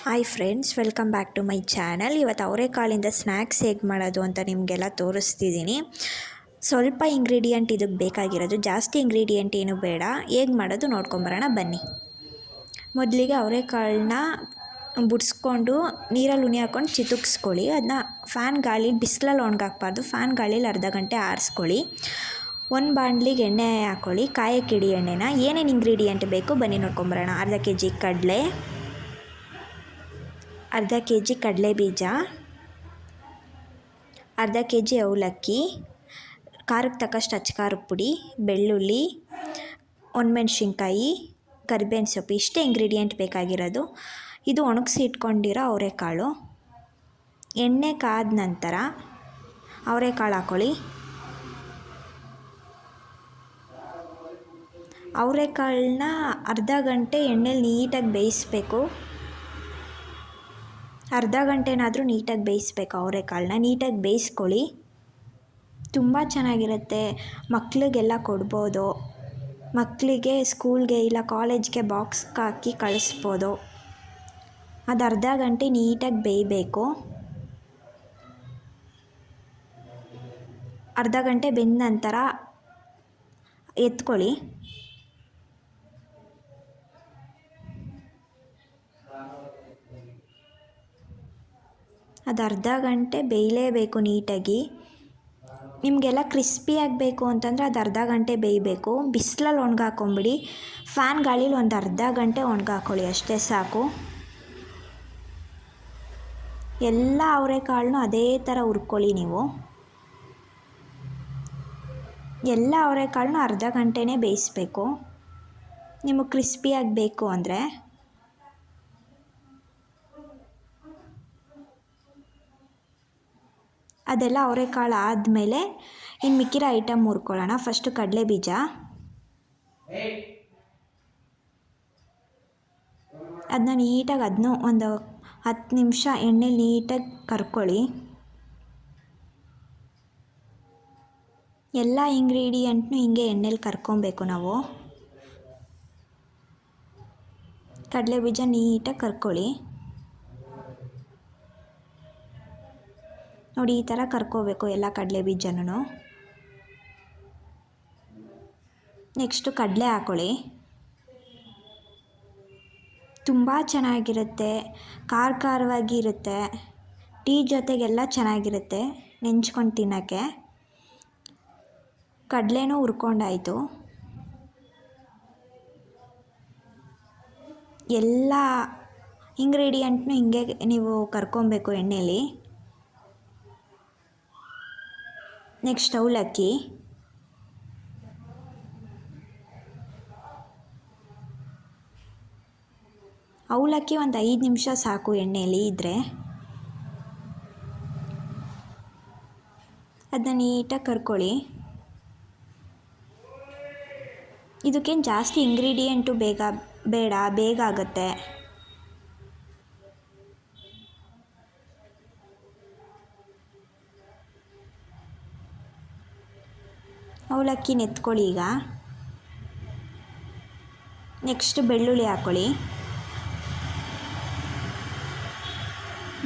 Hi friends, welcome back to my channel. ಇವತ್ತು ಅವರೆಕಾಳಿಂದ snacks ಹೇಗೆ ಮಾಡೋದು ಅಂತ ನಿಮಗೆಲ್ಲ ತೋರಿಸ್ತಿದ್ದೀನಿ. ಸ್ವಲ್ಪ ಇಂಗ್ರೀಡಿಯೆಂಟ್ ಇದಕ್ಕೆ ಬೇಕಾಗಿರೋದು, ಜಾಸ್ತಿ ಇಂಗ್ರೀಡಿಯೆಂಟ್ ಏನು ಬೇಡ. ಹೇಗೆ ಮಾಡೋದು ನೋಡ್ಕೊಂಬರೋಣ ಬನ್ನಿ. ಮೊದಲಿಗೆ ಅವರೆಕಾಳನ್ನ ಬುಡ್ಸ್ಕೊಂಡು ನೀರಲ್ಲಿ ಉನಿ ಹಾಕ್ಕೊಂಡು ಚಿತುಕ್ಸ್ಕೊಳ್ಳಿ. ಅದನ್ನ ಫ್ಯಾನ್ ಗಾಳಿ ಬಿಸಿಲಲ್ಲಿ ಒಣಗಾಕ್ಬಾರ್ದು, ಫ್ಯಾನ್ ಗಾಳೀಲಿ ಅರ್ಧ ಗಂಟೆ ಆರಿಸ್ಕೊಳ್ಳಿ. ಒಂದು ಬಾಣಲಿಗೆ ಎಣ್ಣೆ ಹಾಕ್ಕೊಳ್ಳಿ, ಕಾಯಕ್ಕಿಡಿ ಎಣ್ಣೆನ. ಏನೇನು ಇಂಗ್ರೀಡಿಯೆಂಟ್ ಬೇಕು ಬನ್ನಿ ನೋಡ್ಕೊಂಬರೋಣ. ಅರ್ಧ ಕೆ ಜಿ ಕಡಲೆ, ಅರ್ಧ ಕೆ ಜಿ ಕಡಲೆಬೀಜ, ಅರ್ಧ ಕೆ ಜಿ ಅವಲಕ್ಕಿ, ಖಾರಕ್ಕೆ ತಕ್ಕಷ್ಟು ಅಚ್ಚ ಪುಡಿ, ಬೆಳ್ಳುಳ್ಳಿ, ಒಣಮೆಣ್ಸಿನ್ಕಾಯಿ, ಕರಿಬೇವಿನ ಸೊಪ್ಪು. ಇಷ್ಟೇ ಇಂಗ್ರೀಡಿಯೆಂಟ್ ಬೇಕಾಗಿರೋದು. ಇದು ಒಣಗಿಸಿ ಇಟ್ಕೊಂಡಿರೋ ಅವರೆಕಾಳು. ಎಣ್ಣೆ ಕಾದ ನಂತರ ಅವರೆಕಾಳು ಹಾಕ್ಕೊಳ್ಳಿ. ಅವರೆಕಾಳನ್ನ ಅರ್ಧ ಗಂಟೆ ಎಣ್ಣೆಲಿ ನೀಟಾಗಿ ಬೇಯಿಸ್ಬೇಕು. ಅರ್ಧ ಗಂಟೆನಾದರೂ ನೀಟಾಗಿ ಬೇಯಿಸ್ಬೇಕು. ಅವರೆಕಾಳನ್ನ ನೀಟಾಗಿ ಬೇಯಿಸ್ಕೊಳ್ಳಿ. ತುಂಬ ಚೆನ್ನಾಗಿರುತ್ತೆ, ಮಕ್ಕಳಿಗೆಲ್ಲ ಕೊಡ್ಬೋದು. ಮಕ್ಕಳಿಗೆ ಸ್ಕೂಲ್ಗೆ ಇಲ್ಲ ಕಾಲೇಜ್ಗೆ ಬಾಕ್ಸ್ಗೆ ಹಾಕಿ ಕಳಿಸ್ಬೋದು. ಅದು ಅರ್ಧ ಗಂಟೆ ನೀಟಾಗಿ ಬೇಯಬೇಕು. ಅರ್ಧ ಗಂಟೆ ಬೆಂದ ನಂತರ ಎತ್ಕೊಳ್ಳಿ. ಅದು ಅರ್ಧ ಗಂಟೆ ಬೇಯಲೇಬೇಕು ನೀಟಾಗಿ. ನಿಮಗೆಲ್ಲ ಕ್ರಿಸ್ಪಿ ಆಗಬೇಕು ಅಂತಂದರೆ ಅದು ಅರ್ಧ ಗಂಟೆ ಬೇಯಬೇಕು. ಬಿಸಿಲಲ್ಲಿ ಒಣಗಾಕೊಂಬಿಡಿ. ಫ್ಯಾನ್ ಗಾಳೀಲಿ ಒಂದು ಅರ್ಧ ಗಂಟೆ ಒಣಗಾಕೊಳ್ಳಿ, ಅಷ್ಟೇ ಸಾಕು. ಎಲ್ಲ ಅವರೆಕಾಳನ್ನೂ ಅದೇ ಥರ ಹುರ್ಕೊಳ್ಳಿ ನೀವು. ಎಲ್ಲ ಅವರೆಕಾಳನ್ನೂ ಅರ್ಧ ಗಂಟೆನೇ ಬೇಯಿಸ್ಬೇಕು ನಿಮಗೆ ಕ್ರಿಸ್ಪಿಯಾಗಿ ಬೇಕು ಅಂದರೆ. ಅದೆಲ್ಲ ಅವರೆಕಾಳು ಆದಮೇಲೆ ಇನ್ನು ಮಿಕ್ಕಿರೋ ಐಟಮ್ ಹುರ್ಕೊಳ್ಳೋಣ. ಫಸ್ಟು ಕಡಲೆಬೀಜ, ಅದನ್ನ ನೀಟಾಗಿ ಅದನ್ನೂ ಒಂದು 10 ನಿಮಿಷ ಎಣ್ಣೆಲಿ ನೀಟಾಗಿ ಕರ್ಕೊಳ್ಳಿ. ಎಲ್ಲ ಇಂಗ್ರೀಡಿಯೆಂಟ್ನೂ ಹಿಂಗೆ ಎಣ್ಣೆಲಿ ಕರ್ಕೊಬೇಕು ನಾವು. ಕಡಲೆಬೀಜ ನೀಟಾಗಿ ಕರ್ಕೊಳ್ಳಿ. ನೋಡಿ, ಈ ಥರ ಕರ್ಕೋಬೇಕು ಎಲ್ಲ ಕಡಲೆಬೀಜನೂ. ನೆಕ್ಸ್ಟು ಕಡಲೆ ಹಾಕ್ಕೊಳ್ಳಿ. ತುಂಬ ಚೆನ್ನಾಗಿರುತ್ತೆ, ಖಾರವಾಗಿ ಇರುತ್ತೆ. ಟೀ ಜೊತೆಗೆಲ್ಲ ಚೆನ್ನಾಗಿರುತ್ತೆ ನೆಂಚ್ಕೊಂಡು ತಿನ್ನೋಕ್ಕೆ. ಕಡಲೆನೂ ಹುರ್ಕೊಂಡಾಯಿತು. ಎಲ್ಲ ಇಂಗ್ರೀಡಿಯೆಂಟ್ನೂ ಹಿಂಗೆ ನೀವು ಕರ್ಕೊಬೇಕು ಎಣ್ಣೆಲಿ. ನೆಕ್ಸ್ಟ್ ಅವಲಕ್ಕಿ, ಅವಲಕ್ಕಿ ಒಂದು 5 ನಿಮಿಷ ಸಾಕು ಎಣ್ಣೆಲಿ ಇದ್ದರೆ. ಅದನ್ನ ನೀಟಾಗಿ ಕರ್ಕೊಳ್ಳಿ. ಇದಕ್ಕೇನು ಜಾಸ್ತಿ ಇಂಗ್ರೀಡಿಯೆಂಟು ಬೇಗ ಆಗುತ್ತೆ. ಅವಲಕ್ಕಿ ಎತ್ಕೊಳ್ಳಿ ಈಗ. ನೆಕ್ಸ್ಟ್ ಬೆಳ್ಳುಳ್ಳಿ ಹಾಕ್ಕೊಳ್ಳಿ.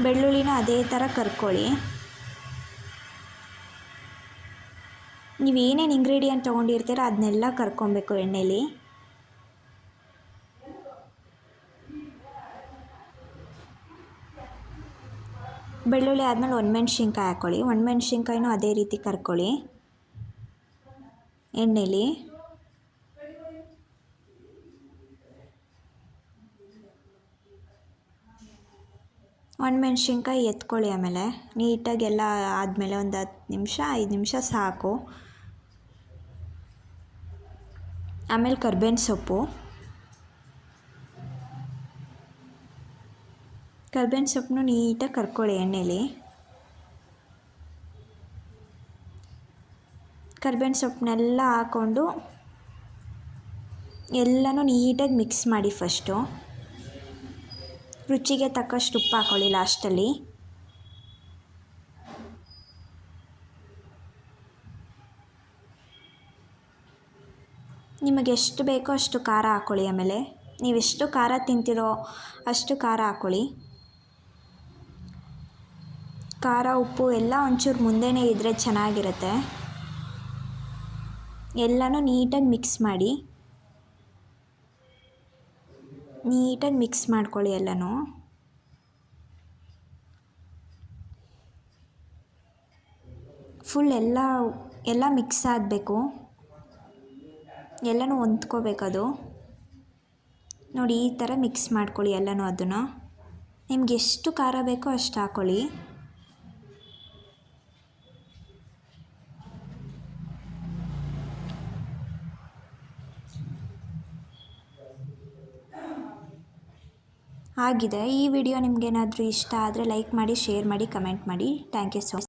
ಬೆಳ್ಳುಳ್ಳಿನ ಅದೇ ಥರ ಕರ್ಕೊಳ್ಳಿ. ನೀವು ಏನೇನು ಇಂಗ್ರೀಡಿಯೆಂಟ್ ತೊಗೊಂಡಿರ್ತೀರ ಅದನ್ನೆಲ್ಲ ಕರ್ಕೊಬೇಕು ಎಣ್ಣೆಲಿ. ಬೆಳ್ಳುಳ್ಳಿ ಆದಮೇಲೆ ಒಣಮೆಣ್ಸಿನ್ಕಾಯಿ ಹಾಕ್ಕೊಳ್ಳಿ. ಒಣಮೆಣ್ಸಿನ್ಕಾಯಿನೂ ಅದೇ ರೀತಿ ಕರ್ಕೊಳ್ಳಿ ಎಣ್ಣೆಲಿ. ಒಣಮೆಣ್ಸಿನ್ಕಾಯಿ ಎತ್ಕೊಳ್ಳಿ. ಆಮೇಲೆ ನೀಟಾಗಿ ಎಲ್ಲ ಆದಮೇಲೆ ಒಂದು 10 ನಿಮಿಷ 5 ನಿಮಿಷ ಸಾಕು. ಆಮೇಲೆ ಕರಿಬೇವಿನ ಸೊಪ್ಪನ್ನು ನೀಟಾಗಿ ಕರ್ಕೊಳ್ಳಿ ಎಣ್ಣೆಲಿ. ಕರಿಬೇವಿನ ಸೊಪ್ಪನ್ನೆಲ್ಲ ಹಾಕ್ಕೊಂಡು ಎಲ್ಲನೂ ನೀಟಾಗಿ ಮಿಕ್ಸ್ ಮಾಡಿ. ಫಸ್ಟು ರುಚಿಗೆ ತಕ್ಕಷ್ಟು ಉಪ್ಪು ಹಾಕ್ಕೊಳ್ಳಿ ಲಾಸ್ಟಲ್ಲಿ. ನಿಮಗೆ ಎಷ್ಟು ಬೇಕೋ ಅಷ್ಟು ಖಾರ ಹಾಕ್ಕೊಳ್ಳಿ. ಆಮೇಲೆ ನೀವೆಷ್ಟು ಖಾರ ತಿಂತೀರೋ ಅಷ್ಟು ಖಾರ ಹಾಕ್ಕೊಳ್ಳಿ. ಖಾರ ಉಪ್ಪು ಎಲ್ಲ ಒಂಚೂರು ಮುಂದೆನೇ ಇದ್ದರೆ ಚೆನ್ನಾಗಿರುತ್ತೆ. ಎಲ್ಲನೂ ನೀಟಾಗಿ ಮಿಕ್ಸ್ ಮಾಡಿ, ನೀಟಾಗಿ ಮಿಕ್ಸ್ ಮಾಡ್ಕೊಳ್ಳಿ ಎಲ್ಲನೂ. ಫುಲ್ ಎಲ್ಲ ಮಿಕ್ಸ್ ಆಗಬೇಕು, ಎಲ್ಲನೂ ಹೊಂದ್ಕೋಬೇಕದು. ನೋಡಿ ಈ ಥರ ಮಿಕ್ಸ್ ಮಾಡ್ಕೊಳ್ಳಿ ಎಲ್ಲನೂ. ಅದನ್ನು ನಿಮ್ಗೆ ಎಷ್ಟು ಖಾರ ಬೇಕೋ ಅಷ್ಟು ಹಾಕ್ಕೊಳ್ಳಿ. ಆಗಿದೆ. ಈ ವಿಡಿಯೋ ನಿಮಗೇನಾದರೂ ಇಷ್ಟ ಆದರೆ ಲೈಕ್ ಮಾಡಿ, ಶೇರ್ ಮಾಡಿ, ಕಮೆಂಟ್ ಮಾಡಿ. Thank you so much.